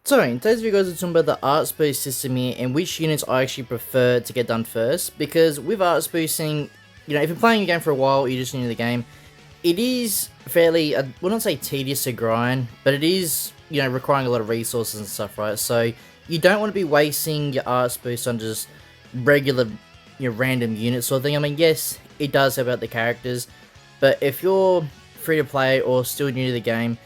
So, in today's video guys, we're talking about the art boost system here and which units I actually prefer to get done first. Because with art boosting, if you're playing a game for a while, you're just new to the game, it is fairly, I wouldn't say tedious to grind, but it is, requiring a lot of resources and stuff, right? So, you don't want to be wasting your art boost on just regular, random units sort of thing. I mean, yes, it does help out the characters, but if you're free to play or still new to the game,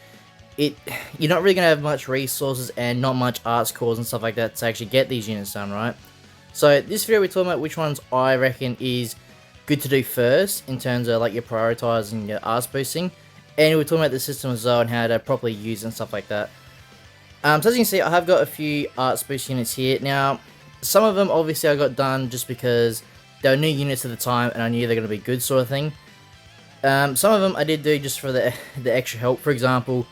you're not really going to have much resources and not much arts cores and stuff like that to actually get these units done, right? So this video we're talking about which ones I reckon is good to do first in terms of like your prioritizing your arts boosting, and we're talking about the system as well and how to properly use and stuff like that. So as you can see, I have got a few arts boost units here. Now, some of them obviously I got done just because they were new units at the time and I knew they're going to be good sort of thing. Some of them I did do just for the extra help. For example,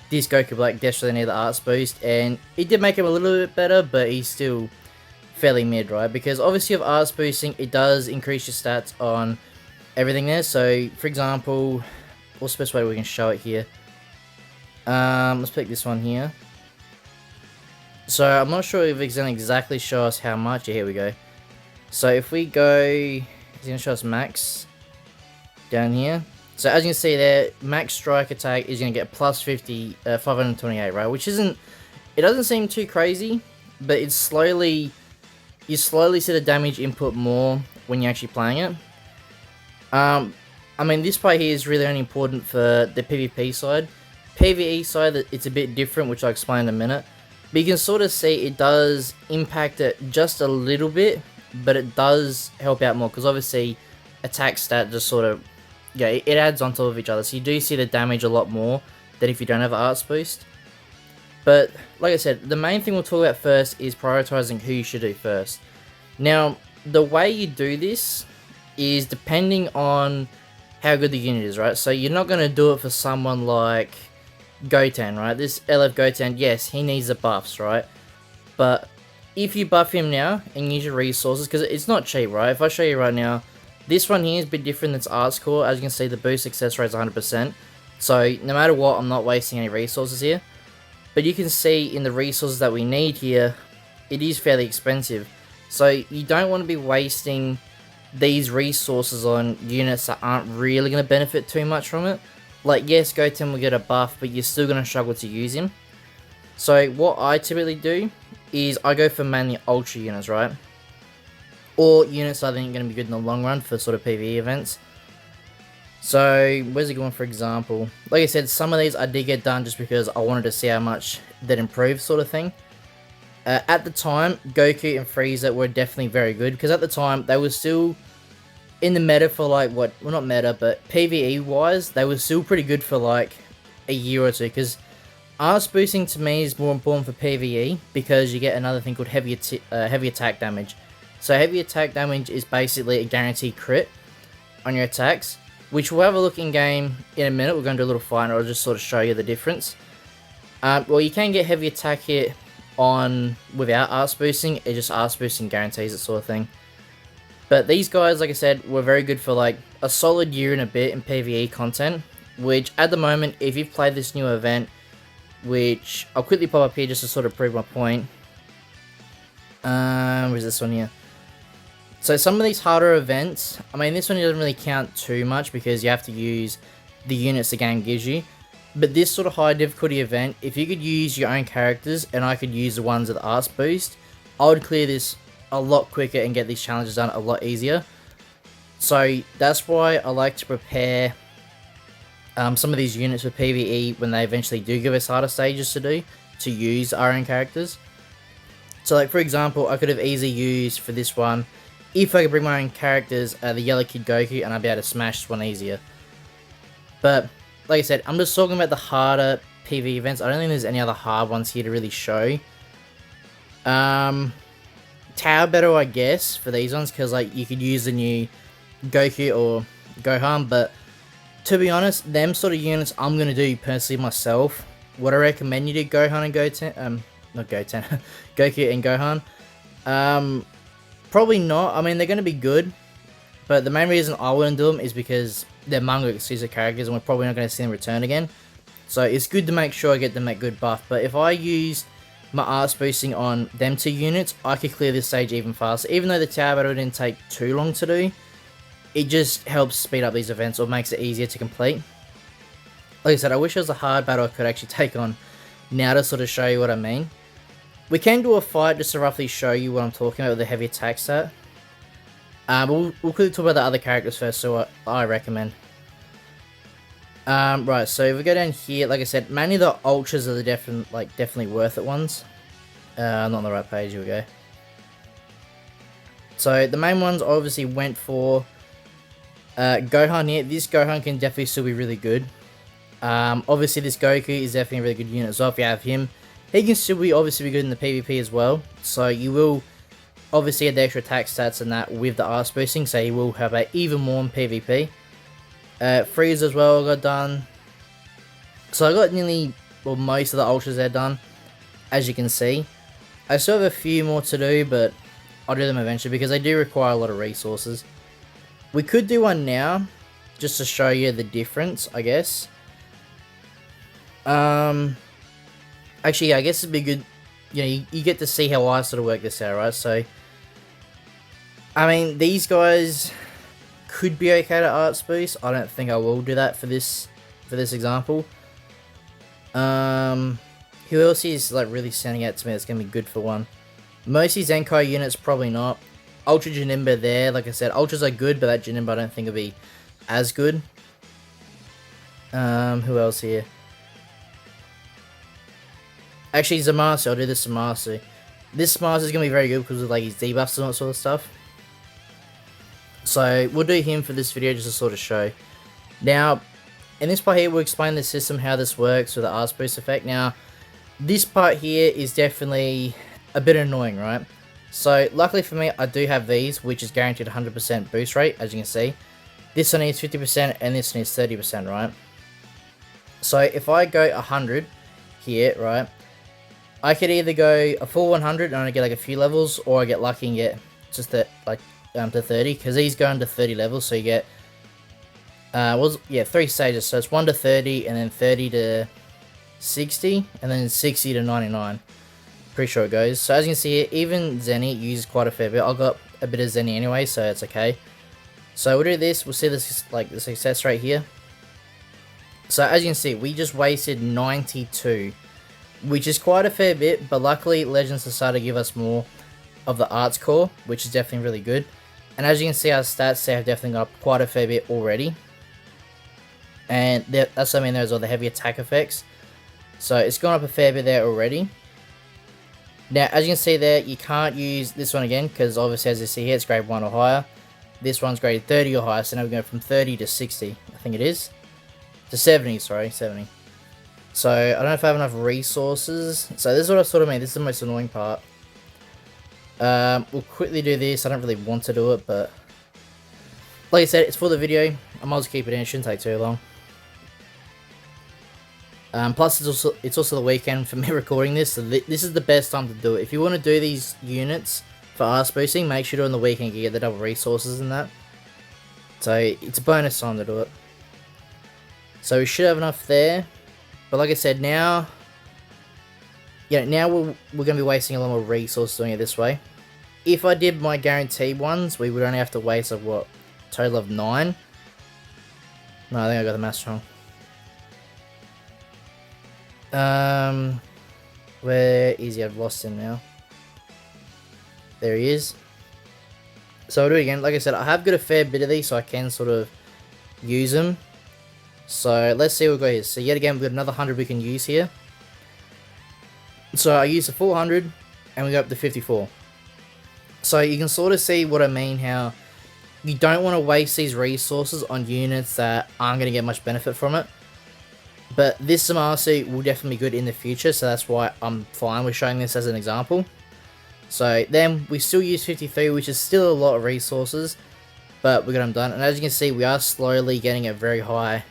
this Goku Black desperately needed the arts boost, and it did make him a little bit better, but he's still fairly mid, right? Because obviously with arts boosting, it does increase your stats on everything there. So, for example, what's the best way we can show it here? Let's pick this one here. So, I'm not sure if it's going to exactly show us how much. Yeah, here we go. So, if we go, it's going to show us max down here. So as you can see there, max strike attack is going to get plus 50, 528, right? Which isn't, it doesn't seem too crazy, but it's slowly, you slowly see the damage input more when you're actually playing it. I mean, this part here is really only important for the PvP side. PvE side, it's a bit different, which I'll explain in a minute. But you can sort of see it does impact it just a little bit, but it does help out more, because obviously attack stat just sort of, yeah, it adds on top of each other, so you do see the damage a lot more than if you don't have an arts boost. But, like I said, the main thing we'll talk about first is prioritizing who you should do first. Now, the way you do this is depending on how good the unit is, right? So you're not going to do it for someone like Goten, right? This LF Goten, yes, he needs the buffs, right? But if you buff him now and use your resources, because it's not cheap, right? If I show you right now, this one here is a bit different than its arts core. As you can see, the boost success rate is 100%. So, no matter what, I'm not wasting any resources here. But you can see in the resources that we need here, it is fairly expensive. So, you don't want to be wasting these resources on units that aren't really going to benefit too much from it. Like, yes, Goten will get a buff, but you're still going to struggle to use him. So, what I typically do is I go for mainly ultra units, right? Or units I think are going to be good in the long run for sort of PvE events. So, where's it going for example? Like I said, some of these I did get done just because I wanted to see how much that improved sort of thing. At the time, Goku and Frieza were definitely very good, because at the time, they were still in the meta for like, well not meta, but PvE wise, they were still pretty good for like a year or two, because arts boosting to me is more important for PvE, because you get another thing called heavy attack damage. So heavy attack damage is basically a guaranteed crit on your attacks, which we'll have a look in game in a minute. We're going to do a little fight and I'll just sort of show you the difference. Well, you can get heavy attack hit on without arts boosting. It just arts boosting guarantees it sort of thing. But these guys, like I said, were very good for like a solid year and a bit in PvE content, which at the moment, if you've played this new event, which I'll quickly pop up here just to sort of prove my point. Where's this one here? So some of these harder events, I mean this one doesn't really count too much because you have to use the units the game gives you. But this sort of high difficulty event, if you could use your own characters and I could use the ones with the arts boost, I would clear this a lot quicker and get these challenges done a lot easier. So that's why I like to prepare some of these units for PvE when they eventually do give us harder stages to do, to use our own characters. So like for example, I could have easily used for this one, if I could bring my own characters, the Yellow Kid Goku, and I'd be able to smash this one easier. But, like I said, I'm just talking about the harder PvE events. I don't think there's any other hard ones here to really show. Tower Battle, I guess, for these ones, because like you could use the new Goku or Gohan, but to be honest, them sort of units I'm going to do personally myself. Would I recommend you do Gohan and Goten? Not Goten. Goku and Gohan? Probably not. I mean, they're going to be good, but the main reason I wouldn't do them is because they're manga exclusive characters and we're probably not going to see them return again. So it's good to make sure I get them at good buff. But if I used my arts boosting on them 2 units, I could clear this stage even faster. Even though the tower battle didn't take too long to do, it just helps speed up these events or makes it easier to complete. Like I said, I wish it was a hard battle I could actually take on now to sort of show you what I mean. We can do a fight just to roughly show you what I'm talking about with the heavy attack stat. But we'll quickly talk about the other characters first, so what I recommend. Right, so if we go down here, like I said, mainly the ultras are the definitely worth it ones. Not on the right page, here we go. So the main ones obviously went for Gohan here. This Gohan can definitely still be really good. Obviously this Goku is definitely a really good unit as well if you have him. He can still be obviously be good in the PvP as well. So you will obviously get the extra attack stats and that with the arts boosting, so he will have even more in PvP. Frieza as well got done. So I got most of the ultras there done, as you can see. I still have a few more to do, but I'll do them eventually because they do require a lot of resources. We could do one now, just to show you the difference, I guess. Actually, I guess it'd be good, you get to see how I sort of work this out, right? So, I mean, these guys could be okay to arts boost. I don't think I will do that for this example. Who else is like really standing out to me that's gonna be good for one? Most of these Zenkai units probably not. Ultra Janemba there, like I said, ultras are good, but that Janemba I don't think will be as good. Who else here? Actually, Zamasu, I'll do this Zamasu. This Zamasu is going to be very good because of like his debuffs and that sort of stuff. So, we'll do him for this video just to sort of show. Now, in this part here, we'll explain the system, how this works with the arts boost effect. Now, this part here is definitely a bit annoying, right? So, luckily for me, I do have these, which is guaranteed 100% boost rate, as you can see. This one needs 50% and this one needs 30%, right? So, if I go 100 here, right, I could either go a full 100 and I get like a few levels, or I get lucky and get just to 30, because he's going to 30 levels, so you get 3 stages, so it's 1 to 30 and then 30 to 60 and then 60 to 99. Pretty sure it goes. So as you can see here, even Zenny uses quite a fair bit. I got a bit of Zenny anyway, so it's okay. So we'll do this, we'll see this like the success rate here. So as you can see, we just wasted 92, which is quite a fair bit, but luckily Legends decided to give us more of the arts core, which is definitely really good. And as you can see, our stats have definitely got up quite a fair bit already. And that's what I mean, there's all the heavy attack effects. So it's gone up a fair bit there already. Now, as you can see there, you can't use this one again, because obviously as you see here, it's grade 1 or higher. This one's grade 30 or higher, so now we're going from 30 to 60, I think it is. To 70, sorry, 70. So, I don't know if I have enough resources. So, this is what I sort of mean. This is the most annoying part. We'll quickly do this. I don't really want to do it, but like I said, it's for the video. I might as well keep it in. It shouldn't take too long. Plus, it's also the weekend for me recording this, so this is the best time to do it. If you want to do these units for arts boosting, make sure to do it on the weekend. You get the double resources and that. So, it's a bonus time to do it. So, we should have enough there. But like I said, now we're going to be wasting a lot more resources doing it this way. If I did my guaranteed ones, we would only have to waste a total of 9. No, I think I got the maths wrong. Where is he? I've lost him now. There he is. So I'll do it again. Like I said, I have got a fair bit of these, so I can sort of use them. So let's see what we got here. So yet again, we've got another 100 we can use here. So I used the 400 and we go up to 54. So you can sort of see what I mean, how you don't want to waste these resources on units that aren't going to get much benefit from it. But this Zamasu will definitely be good in the future, so that's why I'm fine with showing this as an example. So then we still use 53, which is still a lot of resources, but we got them done. And as you can see, we are slowly getting a very higher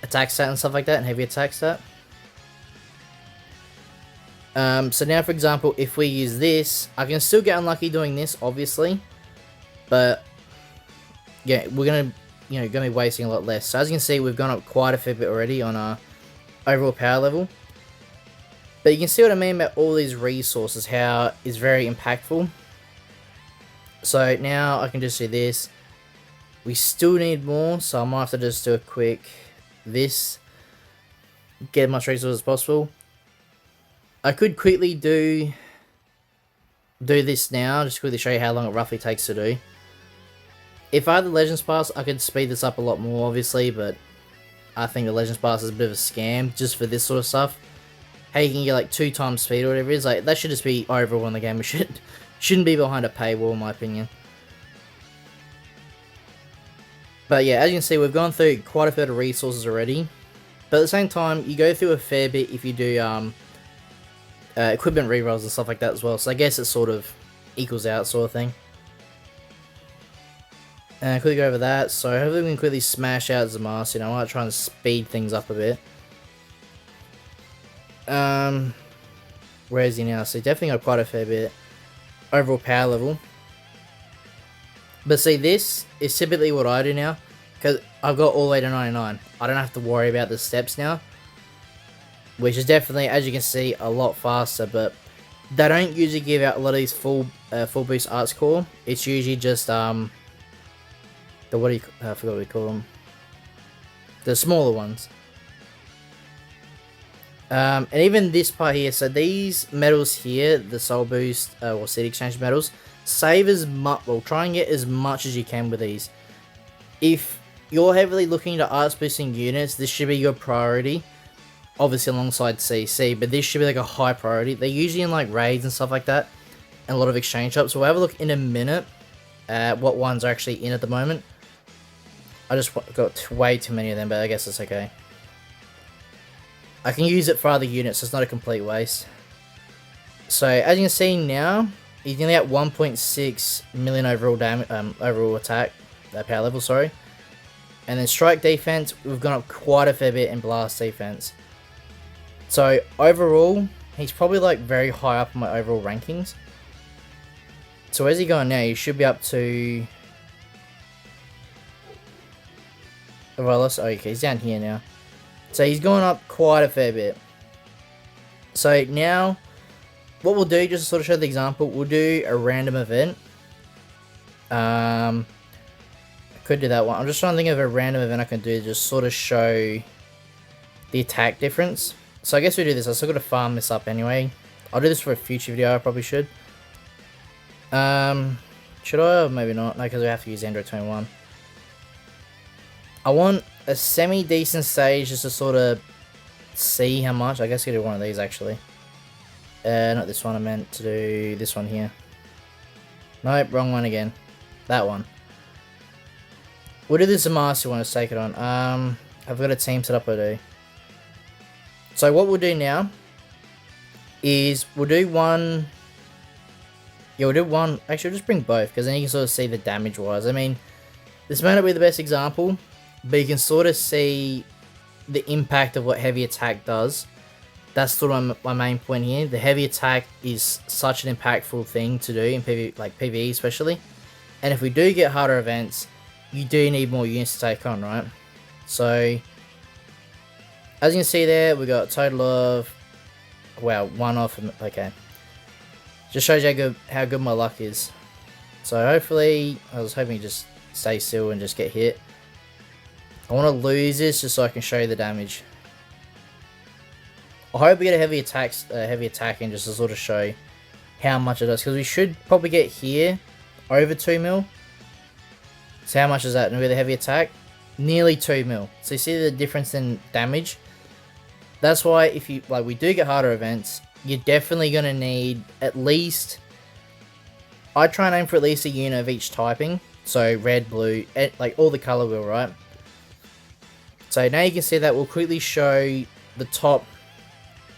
attack stat and stuff like that, and heavy attack stat. So now, for example, if we use this, I can still get unlucky doing this, obviously, but yeah, we're gonna be wasting a lot less. So as you can see, we've gone up quite a fair bit already on our overall power level. But you can see what I mean about all these resources, how it's very impactful. So now I can just do this. We still need more, so I might have to just do a quick this. Get as much resources as possible. I could quickly do this now, just quickly show you how long it roughly takes to do. If I had the Legends Pass, I could speed this up a lot more, obviously, but I think the Legends Pass is a bit of a scam just for this sort of stuff. How you can get like 2 times speed or whatever it is, like that should just be overall in the game. It shouldn't be behind a paywall, in my opinion. But yeah, as you can see, we've gone through quite a bit of resources already. But at the same time, you go through a fair bit if you do equipment rerolls and stuff like that as well. So I guess it sort of equals out, sort of thing. And quickly go over that. So hopefully we can quickly smash out Zamasu. I might try and speed things up a bit. Where is he now? So definitely got quite a fair bit. Overall power level. But see, this is typically what I do now. Because I've got all the way to 99. I don't have to worry about the steps now. Which is definitely, as you can see, a lot faster. But they don't usually give out a lot of these full boost arts core. It's usually just I forgot what we call them. The smaller ones. And even this part here, so these medals here, the soul boost or city exchange medals, save as much, well, try and get as much as you can with these. If you're heavily looking to arts boosting units, this should be your priority, obviously alongside CC, but this should be like a high priority. They're usually in like raids and stuff like that, and a lot of exchange shops, so we'll have a look in a minute at what ones are actually in at the moment. I just got way too many of them, but I guess it's okay. I can use it for other units, so it's not a complete waste. So as you can see now, he's nearly at 1.6 million overall damage, overall attack, power level, sorry. And then strike defense, we've gone up quite a fair bit in blast defense. So overall, he's probably like very high up in my overall rankings. So where's he going now? He should be up to... Well, okay, he's down here now. So he's going up quite a fair bit. So now, what we'll do, just to sort of show the example, we'll do a random event. I could do that one. I'm just trying to think of a random event I can do to just sort of show the attack difference. So I guess we do this. I still got to farm this up anyway. I'll do this for a future video. I probably should. Should I? Or maybe not. No, because we have to use Android 21. I want a semi-decent stage just to sort of see how much. I guess I could do one of these actually. Not this one. I meant to do this one here. Nope, wrong one again. That one. We'll do this Zamasu one. Let's take it on. I've got a team set up. I do. So what we'll do now is we'll do one. Yeah, we'll do one. Actually, we'll just bring both because then you can sort of see the damage wise. I mean, this may not be the best example, but you can sort of see the impact of what heavy attack does. That's sort of my main point here. The heavy attack is such an impactful thing to do in PvE, like PvE especially. And if we do get harder events, you do need more units to take on, right? So, as you can see there, we got a total of, wow, 1 off. Okay, just shows you how good my luck is. So hopefully, I was hoping to just stay still and just get hit. I want to lose this just so I can show you the damage. I hope we get a heavy attacking just to sort of show how much it does, because we should probably get here over 2 mil. So how much is that? And with a heavy attack, nearly 2 mil. So you see the difference in damage. That's why if you we do get harder events, you're definitely gonna need at least. I try and aim for at least a unit of each typing. So red, blue, like all the color wheel, right? So now you can see that we'll quickly show the top.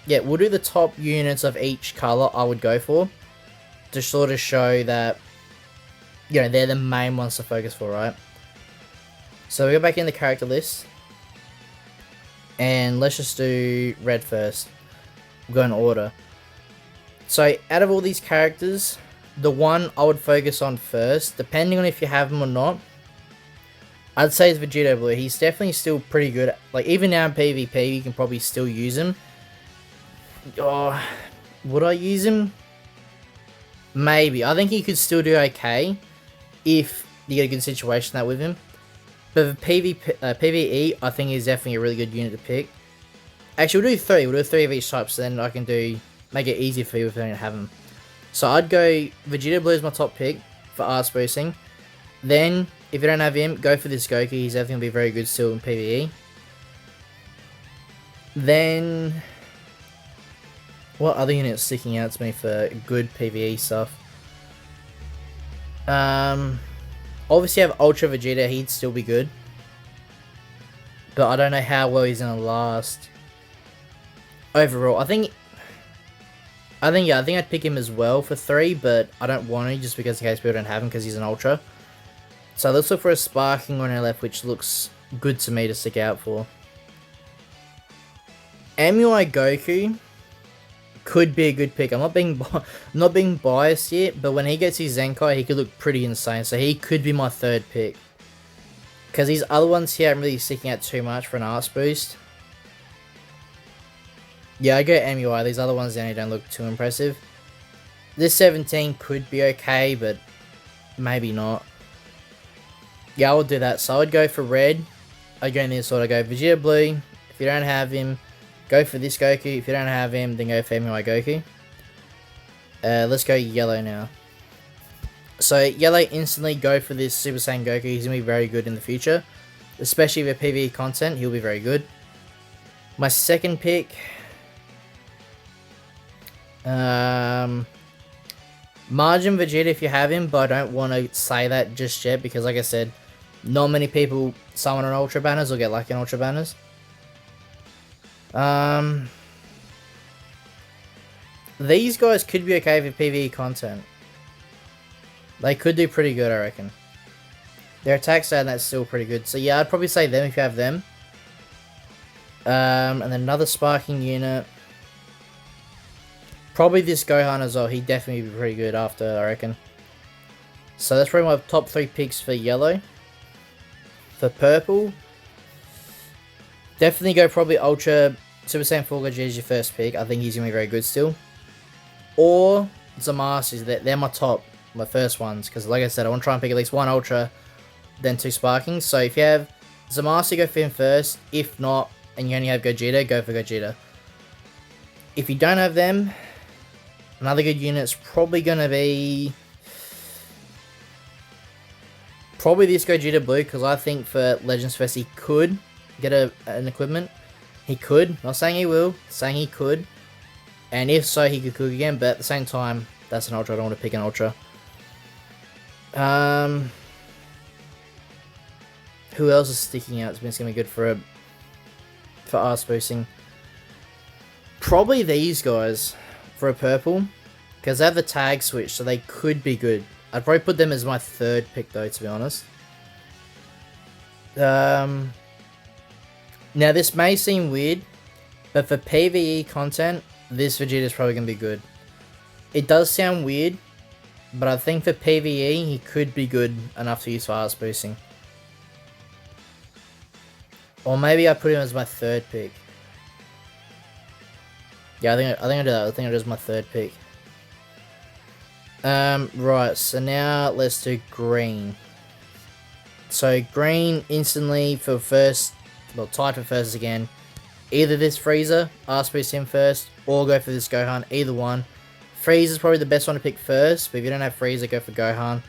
Yeah, we'll do the top units of each color I would go for, to sort of show that, you know, they're the main ones to focus for, right? So we go back in the character list, and let's just do red first. We'll go in order. So out of all these characters, the one I would focus on first, depending on if you have him or not, I'd say it's Vegito Blue. He's definitely still pretty good. Like even now in PvP, you can probably still use him. Oh, would I use him? Maybe. I think he could still do okay if you get a good situation that with him. But for PvE, I think he's definitely a really good unit to pick. Actually, we'll do 3. We'll do 3 of each type, so then I can make it easier for you if I don't have them. So I'd go Vegeta Blue is my top pick for arts boosting. Then, if you don't have him, go for this Goku. He's definitely going to be very good still in PvE. Then, what other units sticking out to me for good PvE stuff? Obviously I have Ultra Vegeta, he'd still be good. But I don't know how well he's going to last. Overall, I think I'd pick him as well for 3, but I don't want to just because in case people don't have him because he's an Ultra. So let's look for a Sparking on our left, which looks good to me to stick out for. MUI Goku could be a good pick. I'm not being biased yet, but when he gets his Zenkai, he could look pretty insane. So he could be my 3rd pick. Because these other ones here aren't really sticking out too much for an arts boost. Yeah, I go MUI. These other ones only don't look too impressive. This 17 could be okay, but maybe not. Yeah, I would do that. So I would go for red. I'd go in this order. I go Vegeta Blue. If you don't have him, go for this Goku. If you don't have him, then go for MUI Goku. Let's go yellow now. So yellow, instantly go for this Super Saiyan Goku. He's going to be very good in the future. Especially with PvE content, he'll be very good. My second pick... Majin Vegeta if you have him, but I don't want to say that just yet because like I said, not many people summon on Ultra Banners or get lucky on Ultra Banners. These guys could be okay for PvE content. They could do pretty good, I reckon. Their attack stat, that's still pretty good. So yeah, I'd probably say them if you have them. And then another Sparking unit. Probably this Gohan as well. He'd definitely be pretty good after, I reckon. So that's probably my top 3 picks for yellow. For purple, definitely go probably Ultra Super Saiyan 4 Gogeta as your first pick. I think he's going to be very good still. Or Zamasu. They're my first ones. Because like I said, I want to try and pick at least 1 Ultra, then 2 Sparking. So if you have Zamasu, go for him first. If not, and you only have Gogeta, go for Gogeta. If you don't have them... Another good unit's probably going to be... Probably this Gogeta Blue, because I think for Legends Fest he could get an equipment. He could. Not saying he will, saying he could. And if so, he could cook again, but at the same time, that's an Ultra. I don't want to pick an Ultra. Who else is sticking out? It's going to be good for arts boosting. Probably these guys. For a purple, because they have the tag switch, so they could be good. I'd probably put them as my 3rd pick though, to be honest. Now this may seem weird, but for PvE content, this Vegeta is probably going to be good. It does sound weird, but I think for PvE, he could be good enough to use for arts boosting. Or maybe I put him as my 3rd pick. Yeah, I think I do that. I think it is my 3rd pick. Right, so now let's do green. So green instantly for first, well, tied for first again. Either this Frieza, arts boost him first, or go for this Gohan, either one. Frieza's probably the best one to pick first, but if you don't have Frieza, go for Gohan.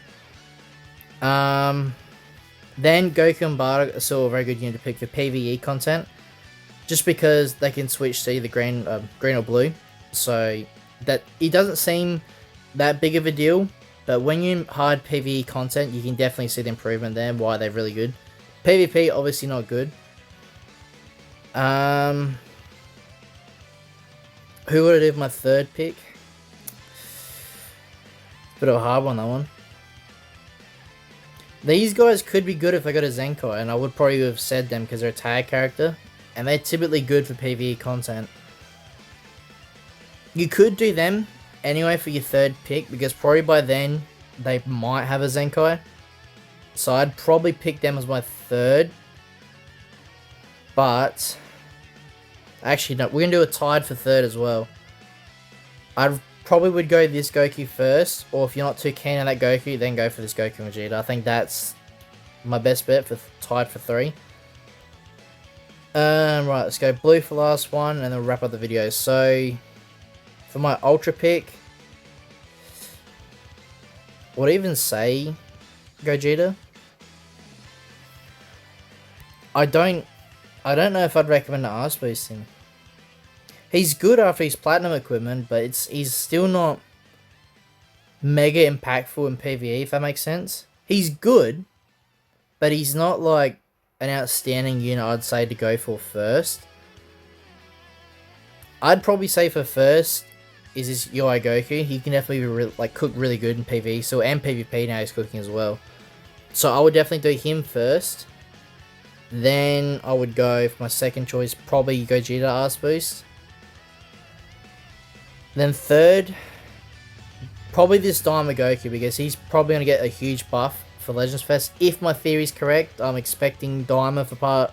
Then Goku and Bardock are still a very good unit to pick for PvE content. Just because they can switch to either green or blue. So that it doesn't seem that big of a deal. But when you hard PvE content, you can definitely see the improvement there and why they're really good. PvP, obviously not good. Who would I do for my 3rd pick? Bit of a hard one, that one. These guys could be good if I got a Zenkai, and I would probably have said them because they're a tag character. And they're typically good for PvE content. You could do them anyway for your 3rd pick, because probably by then they might have a Zenkai. So I'd probably pick them as my 3rd. But actually no, we're gonna do a tied for 3rd as well. I probably would go this Goku first, or if you're not too keen on that Goku, then go for this Goku and Vegeta. I think that's my best bet for tied for 3. Right, let's go blue for last one, and then we'll wrap up the video. So, for my Ultra pick, would I even say Gogeta? I don't know if I'd recommend to Arse Boost him. He's good after his Platinum equipment, but he's still not mega impactful in PvE, if that makes sense. He's good, but he's not like an outstanding unit I'd say to go for first. I'd probably say for first is this UI Goku. He can definitely be cook really good in PvE, so and PvP now he's cooking as well. So I would definitely do him first. Then I would go for my second choice, probably Gogeta Arse Boost. Then third, probably this Diamond Goku, because he's probably going to get a huge buff for Legends Fest. If my theory is correct, I'm expecting Diamond for part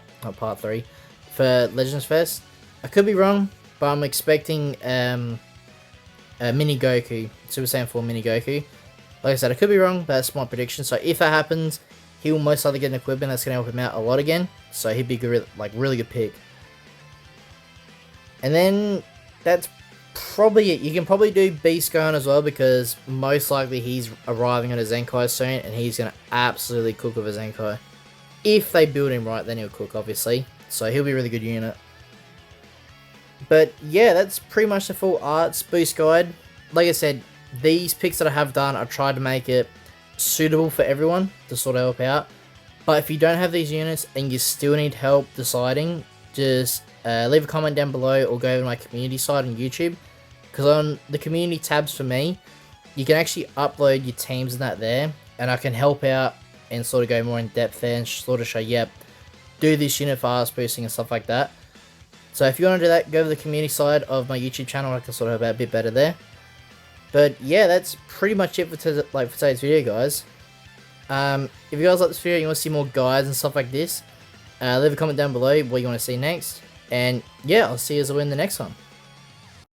3 for Legends Fest. I could be wrong, but I'm expecting a Mini Goku, Super Saiyan 4 Mini Goku. Like I said, I could be wrong, but that's my prediction. So if that happens, he will most likely get an equipment that's going to help him out a lot again. So he'd be good, really good pick. And then that's probably it. You can probably do Beast Gohan as well, because most likely he's arriving on a Zenkai soon, and he's going to absolutely cook with a Zenkai. If they build him right, then he'll cook, obviously. So he'll be a really good unit. But yeah, that's pretty much the full Arts Boost guide. Like I said, these picks that I have done, I tried to make it suitable for everyone to sort of help out. But if you don't have these units and you still need help deciding, just leave a comment down below or go over to my community site on YouTube. Because on the community tabs for me, you can actually upload your teams and that there. And I can help out and sort of go more in depth there and sort of show, yep, do this unit for Arts Boosting and stuff like that. So if you want to do that, go to the community side of my YouTube channel. I can sort of help out a bit better there. But yeah, that's pretty much it for today's video, guys. If you guys like this video and you want to see more guides and stuff like this, leave a comment down below what you want to see next. And yeah, I'll see you in the next one.